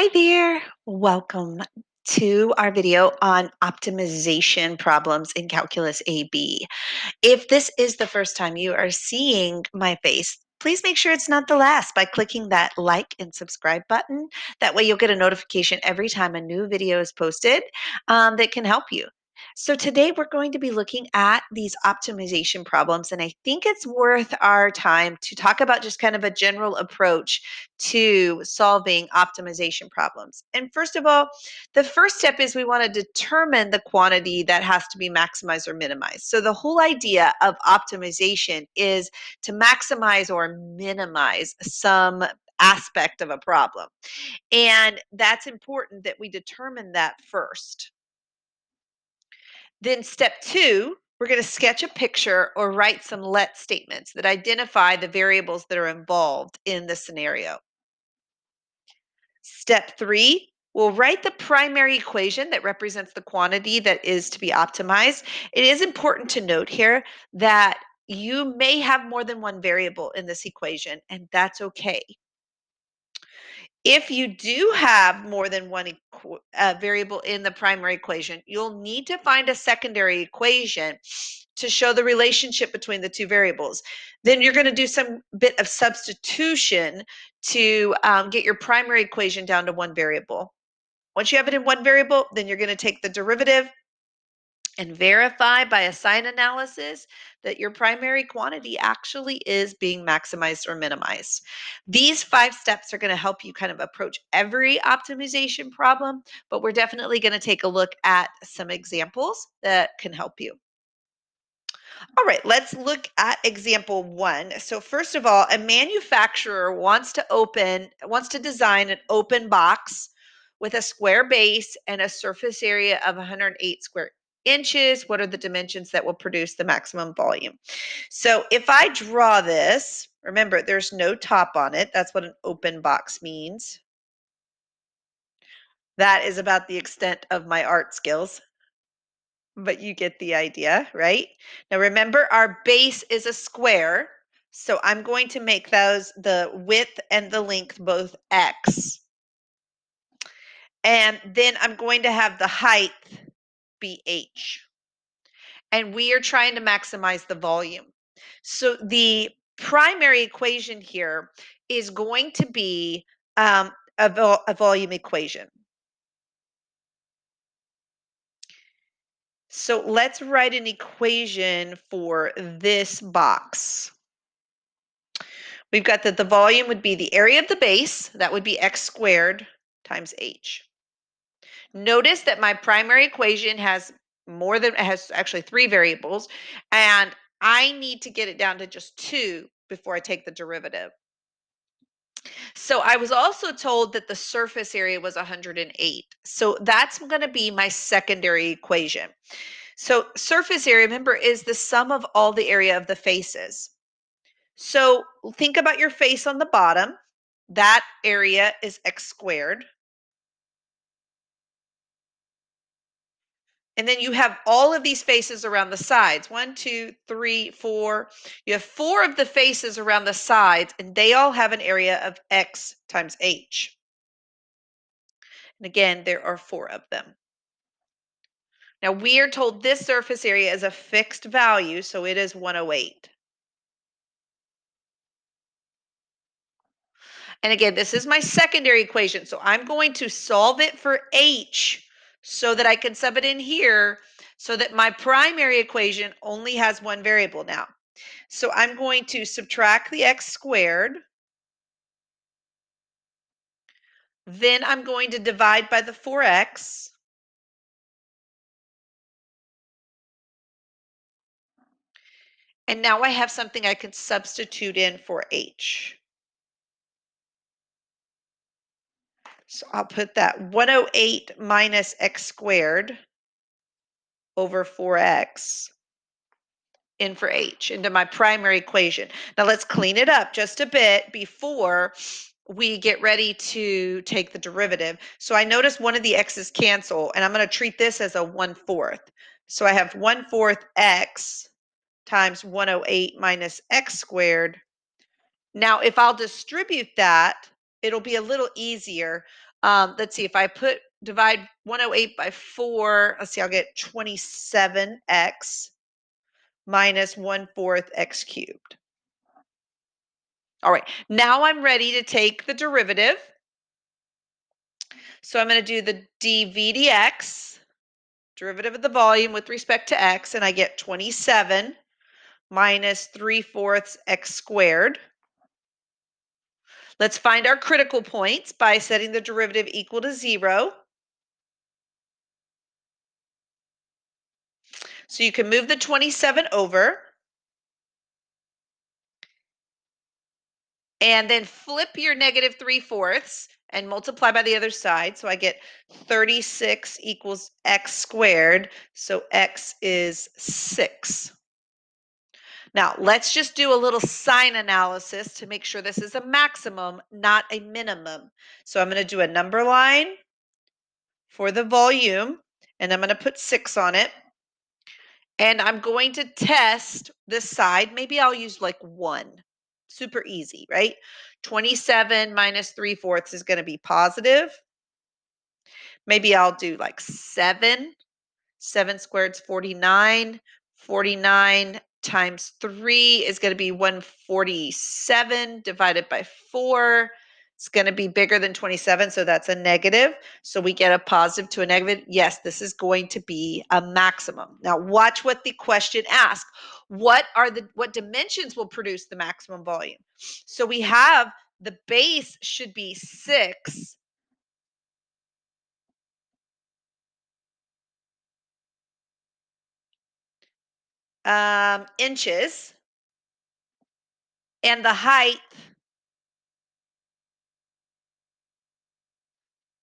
Hi there. Welcome to our video on optimization problems in Calculus AB. If this is the first time you are seeing my face, please make sure it's not the last by clicking that like and subscribe button. That way you'll get a notification every time a new video is posted that can help you. So today we're going to be looking at these optimization problems, and I think it's worth our time to talk about just kind of a general approach to solving optimization problems. And first of all, the first step is we want to determine the quantity that has to be maximized or minimized. So the whole idea of optimization is to maximize or minimize some aspect of a problem. And that's important that we determine that first. Then step two, we're going to sketch a picture or write some let statements that identify the variables that are involved in the scenario. Step three, we'll write the primary equation that represents the quantity that is to be optimized. It is important to note here that you may have more than one variable in this equation, and that's okay. If you do have more than one variable in the primary equation, you'll need to find a secondary equation to show the relationship between the two variables. Then you're going to do some bit of substitution to get your primary equation down to one variable. Once you have it in one variable, then you're going to take the derivative and verify by a sign analysis that your primary quantity actually is being maximized or minimized. These 5 steps are going to help you kind of approach every optimization problem, but we're definitely going to take a look at some examples that can help you. All right, let's look at example 1. So first of all, a manufacturer wants to design an open box with a square base and a surface area of 108 square inches. What are the dimensions that will produce the maximum volume? So if I draw this, remember there's no top on it. That's what an open box means. That is about the extent of my art skills. But you get the idea, right? Now remember, our base is a square, so I'm going to make those the width and the length both x. And then I'm going to have the height be h. And we are trying to maximize the volume. So the primary equation here is going to be a volume equation. So let's write an equation for this box. We've got that the volume would be the area of the base, that would be x squared times h. Notice that my primary equation has actually 3 variables, and I need to get it down to just 2 before I take the derivative. So I was also told that the surface area was 108. So that's going to be my secondary equation. So surface area, remember, is the sum of all the area of the faces. So think about your face on the bottom. That area is x squared. And then you have all of these faces around the sides. 1, 2, 3, 4. You have 4 of the faces around the sides, and they all have an area of x times h. And again, there are 4 of them. Now we are told this surface area is a fixed value, so it is 108. And again, this is my secondary equation, so I'm going to solve it for h so that I can sub it in here so that my primary equation only has one variable now. So I'm going to subtract the x squared. Then I'm going to divide by the 4x. And now I have something I can substitute in for h. So I'll put that 108 minus x squared over 4x in for h into my primary equation. Now let's clean it up just a bit before we get ready to take the derivative. So I notice one of the x's cancel, and I'm going to treat this as a 1/4. So I have 1/4 x times 108 minus x squared. Now if I'll distribute that, it'll be a little easier. Let's see, if I divide 108 by 4, let's see, I'll get 27x minus 1/4 x cubed. All right, now I'm ready to take the derivative. So I'm going to do the dv dx, derivative of the volume with respect to x, and I get 27 minus 3/4 x squared. Let's find our critical points by setting the derivative equal to 0. So you can move the 27 over and then flip your negative 3/4 and multiply by the other side. So I get 36 equals x squared. So x is 6. Now let's just do a little sign analysis to make sure this is a maximum, not a minimum. So I'm going to do a number line for the volume, and I'm going to put 6 on it. And I'm going to test this side. Maybe I'll use like 1. Super easy, right? 27 minus 3/4 is going to be positive. Maybe I'll do like 7. 7 squared is 49. 49 times 3 is going to be 147 divided by 4. It's going to be bigger than 27, so that's a negative. So we get a positive to a negative. Yes, this is going to be a maximum. Now watch what the question asks. What dimensions will produce the maximum volume? So we have the base should be 6. Inches, and the height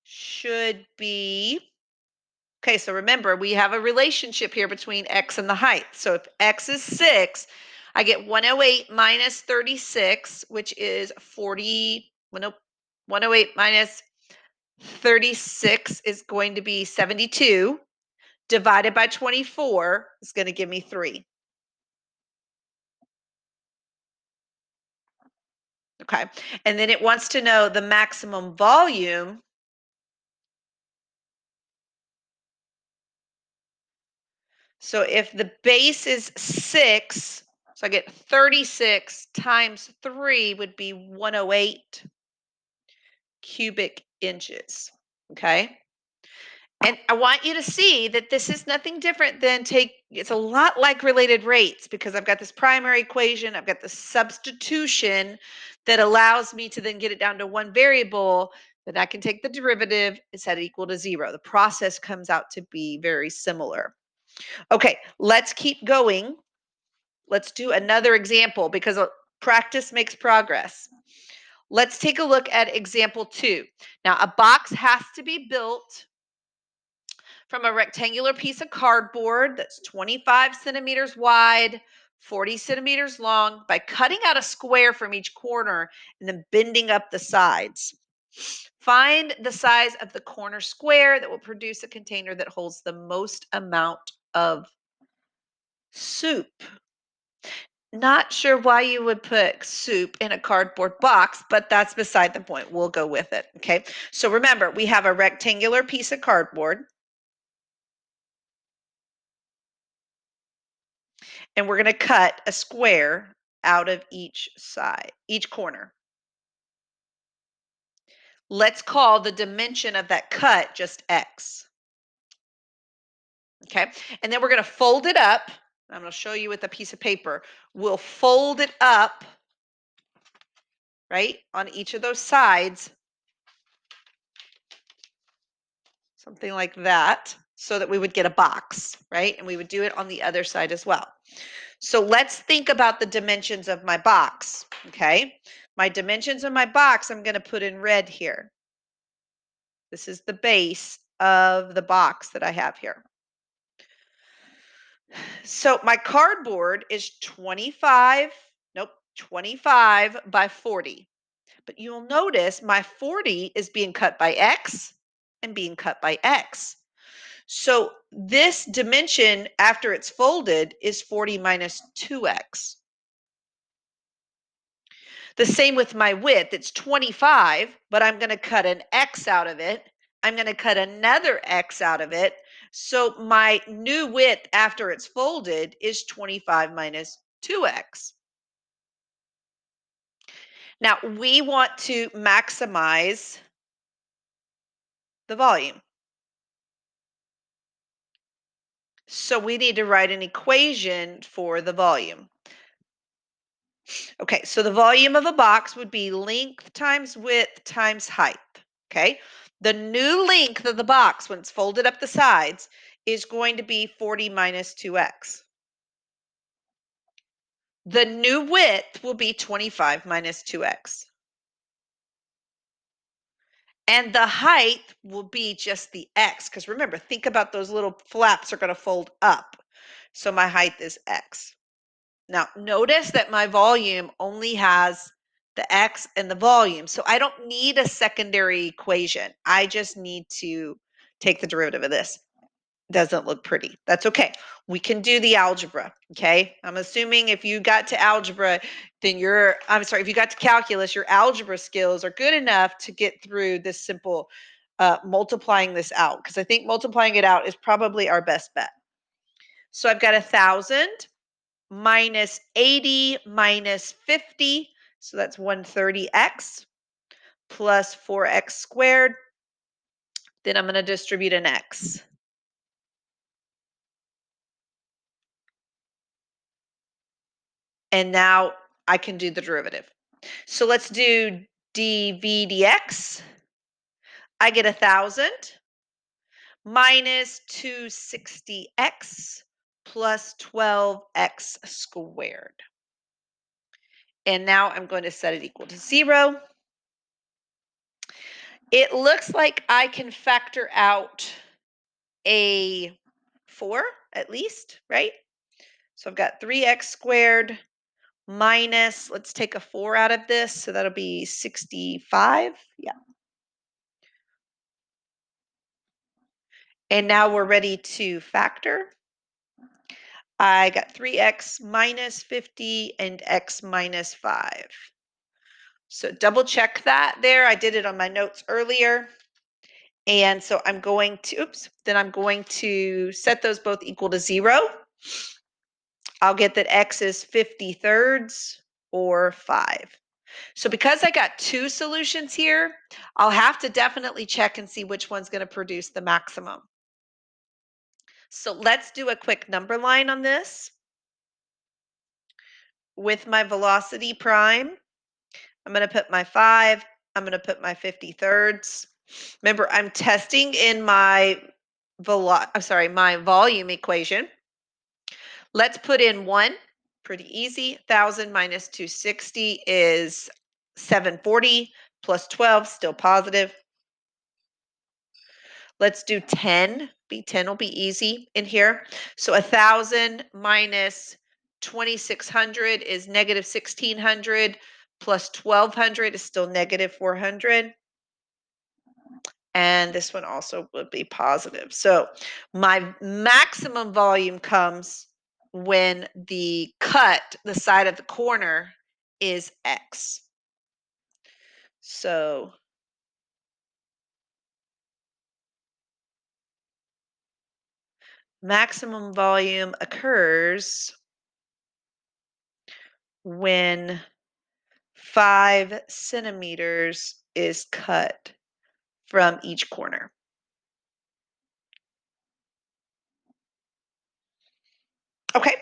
should be, okay, so remember, we have a relationship here between x and the height. So if x is 6, I get 108 minus 36, which is 40, well, nope, 108 minus 36 is going to be 72, divided by 24 is going to give me 3. Okay, and then it wants to know the maximum volume. So if the base is 6, so I get 36 times 3 would be 108 cubic inches. Okay. And I want you to see that this is nothing different than it's a lot like related rates, because I've got this primary equation, I've got the substitution that allows me to then get it down to one variable, then I can take the derivative and set it equal to 0. The process comes out to be very similar. Okay, let's keep going. Let's do another example, because practice makes progress. Let's take a look at example 2. Now, a box has to be built from a rectangular piece of cardboard that's 25 centimeters wide, 40 centimeters long, by cutting out a square from each corner and then bending up the sides. Find the size of the corner square that will produce a container that holds the most amount of soup. Not sure why you would put soup in a cardboard box, but that's beside the point. We'll go with it. Okay. So remember, we have a rectangular piece of cardboard, and we're going to cut a square out of each side, each corner. Let's call the dimension of that cut just X. Okay. And then we're going to fold it up. I'm going to show you with a piece of paper. We'll fold it up, right, on each of those sides. Something like that, so that we would get a box, right? And we would do it on the other side as well. So let's think about the dimensions of my box, okay? My dimensions of my box, I'm going to put in red here. This is the base of the box that I have here. So my cardboard is 25 by 40. But you'll notice my 40 is being cut by X and being cut by X. So this dimension, after it's folded, is 40 minus 2x. The same with my width. It's 25, but I'm going to cut an X out of it. I'm going to cut another X out of it. So my new width after it's folded is 25 minus 2X. Now we want to maximize the volume. So we need to write an equation for the volume. Okay, so the volume of a box would be length times width times height. Okay, the new length of the box when it's folded up the sides is going to be 40 minus 2x. The new width will be 25 minus 2x. And the height will be just the x, because remember, think about those little flaps are going to fold up. So my height is x. Now, notice that my volume only has the x and the volume, so I don't need a secondary equation. I just need to take the derivative of this. Doesn't look pretty. That's okay. We can do the algebra, okay? I'm assuming if you got to algebra, then if you got to calculus, your algebra skills are good enough to get through this simple multiplying this out, because I think multiplying it out is probably our best bet. So I've got 1,000 minus 80 minus 50, so that's 130x plus 4x squared. Then I'm going to distribute an x. And now I can do the derivative. So let's do dv dx. I get 1,000 minus 260x plus 12x squared. And now I'm going to set it equal to 0. It looks like I can factor out a 4 at least, right? So I've got 3x squared minus, let's take a 4 out of this, so that'll be 65. Yeah. And now we're ready to factor. I got 3x minus 50 and x minus 5. So double check that there. I did it on my notes earlier. And so I'm going to, then I'm going to set those both equal to 0. I'll get that x is 50/3 or 5. So because I got two solutions here, I'll have to definitely check and see which one's going to produce the maximum. So let's do a quick number line on this. With my velocity prime, I'm going to put my 5. I'm going to put my 50/3. Remember, I'm testing in my my volume equation. Let's put in 1. Pretty easy. 1,000 minus 260 is 740 plus 12, still positive. Let's do 10. 10 will be easy in here. So 1,000 minus 2,600 is negative 1,600 plus 1,200 is still negative 400. And this one also would be positive. So my maximum volume comes when the side of the corner is X. So maximum volume occurs when 5 centimeters is cut from each corner. Okay,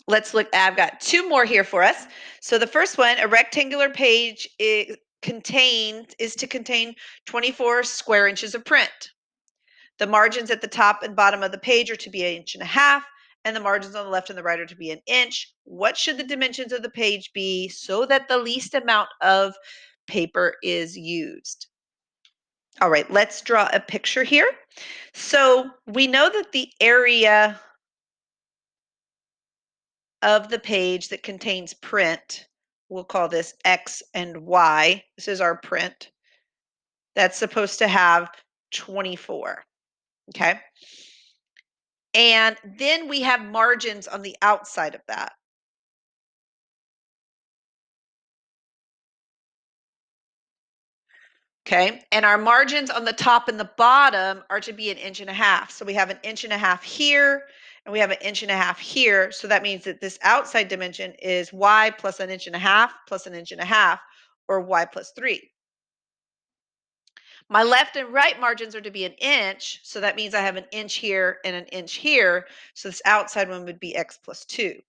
let's look. I've got 2 more here for us. So the first one, a rectangular page is to contain 24 square inches of print. The margins at the top and bottom of the page are to be 1.5 inches, and the margins on the left and the right are to be 1 inch. What should the dimensions of the page be so that the least amount of paper is used? All right, let's draw a picture here. So we know that the area of the page that contains print, we'll call this X and Y. This is our print. That's supposed to have 24, okay? And then we have margins on the outside of that. Okay, and our margins on the top and the bottom are to be 1.5 inches. So we have 1.5 inches here, and we have 1.5 inches here. So that means that this outside dimension is y plus 1.5 inches plus 1.5 inches, or y plus 3. My left and right margins are to be 1 inch, so that means I have 1 inch here and 1 inch here. So this outside one would be x plus 2.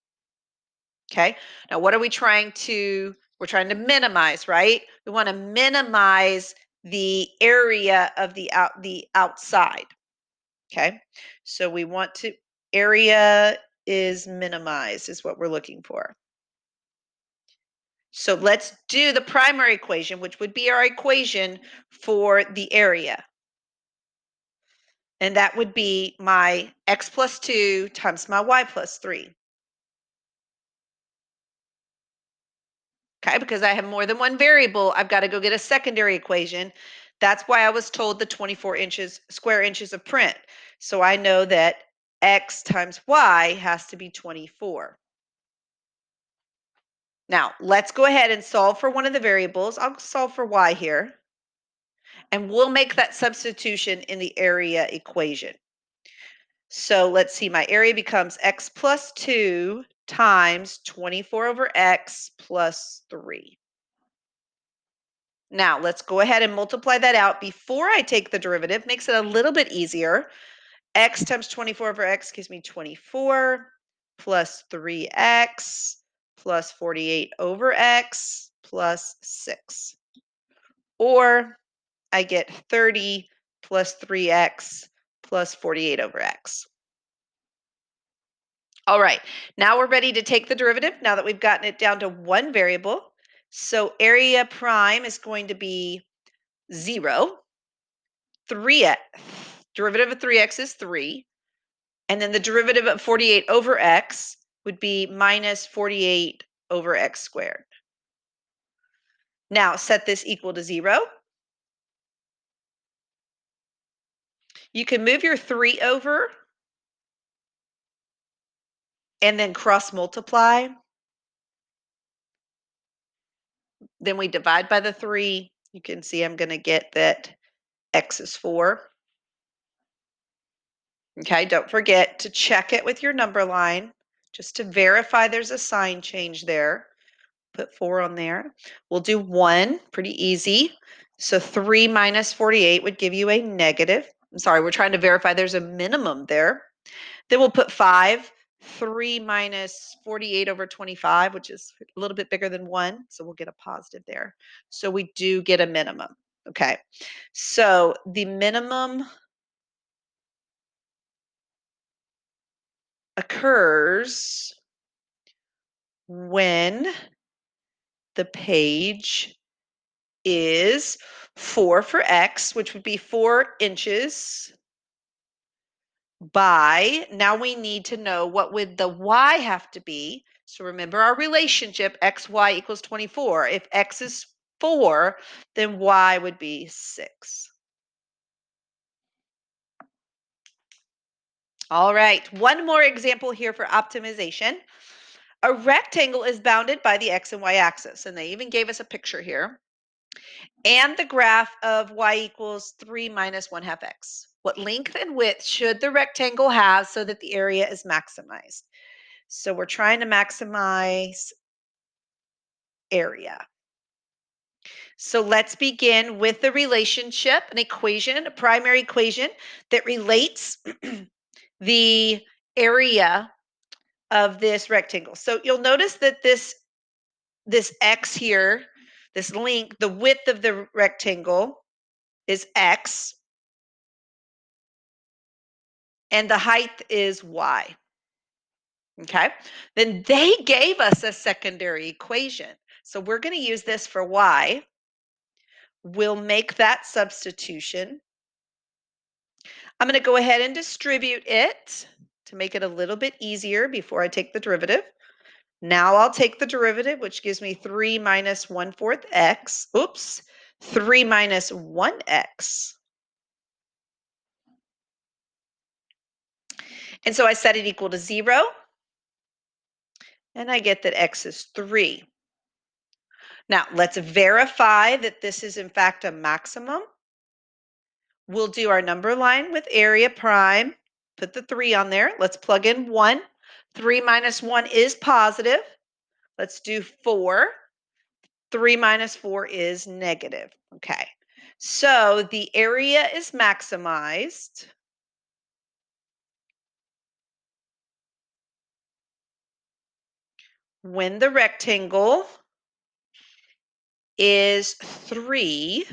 Okay, now what are we trying to, we're trying to minimize, right? We want to minimize the area of the outside. Okay, so we want to, area is minimized is what we're looking for. So let's do the primary equation, which would be our equation for the area. And that would be my x plus 2 times my y plus 3. Okay, because I have more than one variable, I've got to go get a secondary equation. That's why I was told the 24 square inches of print. So I know that x times y has to be 24. Now, let's go ahead and solve for one of the variables. I'll solve for y here. And we'll make that substitution in the area equation. So let's see, my area becomes x plus 2 times 24 over x plus 3. Now let's go ahead and multiply that out before I take the derivative. Makes it a little bit easier. X times 24 over x gives me 24 plus 3x plus 48 over x plus 6. Or I get 30 plus 3x plus 48 over x. All right, now we're ready to take the derivative now that we've gotten it down to one variable. So area prime is going to be 0. 3x, derivative of 3x is 3. And then the derivative of 48 over x would be minus 48 over x squared. Now set this equal to 0. You can move your 3 over and then cross multiply. Then we divide by the 3. You can see I'm going to get that x is 4. Okay, don't forget to check it with your number line just to verify there's a sign change there. Put 4 on there. We'll do 1, pretty easy. So 3 minus 48 would give you a negative. I'm sorry, we're trying to verify there's a minimum there. Then we'll put 5. 3 minus 48 over 25, which is a little bit bigger than 1. So we'll get a positive there. So we do get a minimum. Okay, so the minimum occurs when the page is 4 for x, which would be 4 inches by, now we need to know what would the y have to be. So remember our relationship, xy equals 24. If x is 4, then y would be 6. All right, one more example here for optimization. A rectangle is bounded by the x and y axis, and they even gave us a picture here. And the graph of y equals 3 minus 1/2 x. What length and width should the rectangle have so that the area is maximized? So we're trying to maximize area. So let's begin with the relationship, an equation, a primary equation that relates the area of this rectangle. So you'll notice that this x here, this length, the width of the rectangle is x, and the height is y. Okay, then they gave us a secondary equation. So we're going to use this for y. We'll make that substitution. I'm going to go ahead and distribute it to make it a little bit easier before I take the derivative. Now I'll take the derivative, which gives me 3 minus 1/4 x. Oops, 3 minus 1x. And so I set it equal to 0. And I get that x is 3. Now, let's verify that this is in fact a maximum. We'll do our number line with area prime, put the 3 on there. Let's plug in 1. 3 minus 1 is positive. Let's do 4. 3 minus 4 is negative. Okay. So the area is maximized when the rectangle is 3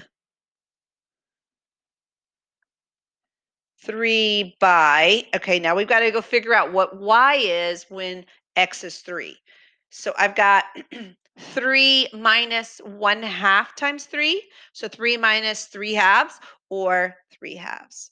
by, okay, now we've got to go figure out what y is when x is 3. So I've got 3 minus 1/2 times 3. So 3 minus 3/2 or 3/2.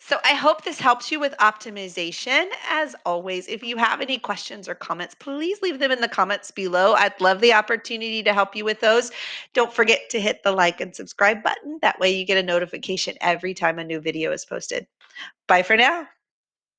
So I hope this helps you with optimization. As always, if you have any questions or comments, please leave them in the comments below. I'd love the opportunity to help you with those. Don't forget to hit the like and subscribe button. That way you get a notification every time a new video is posted. Bye for now.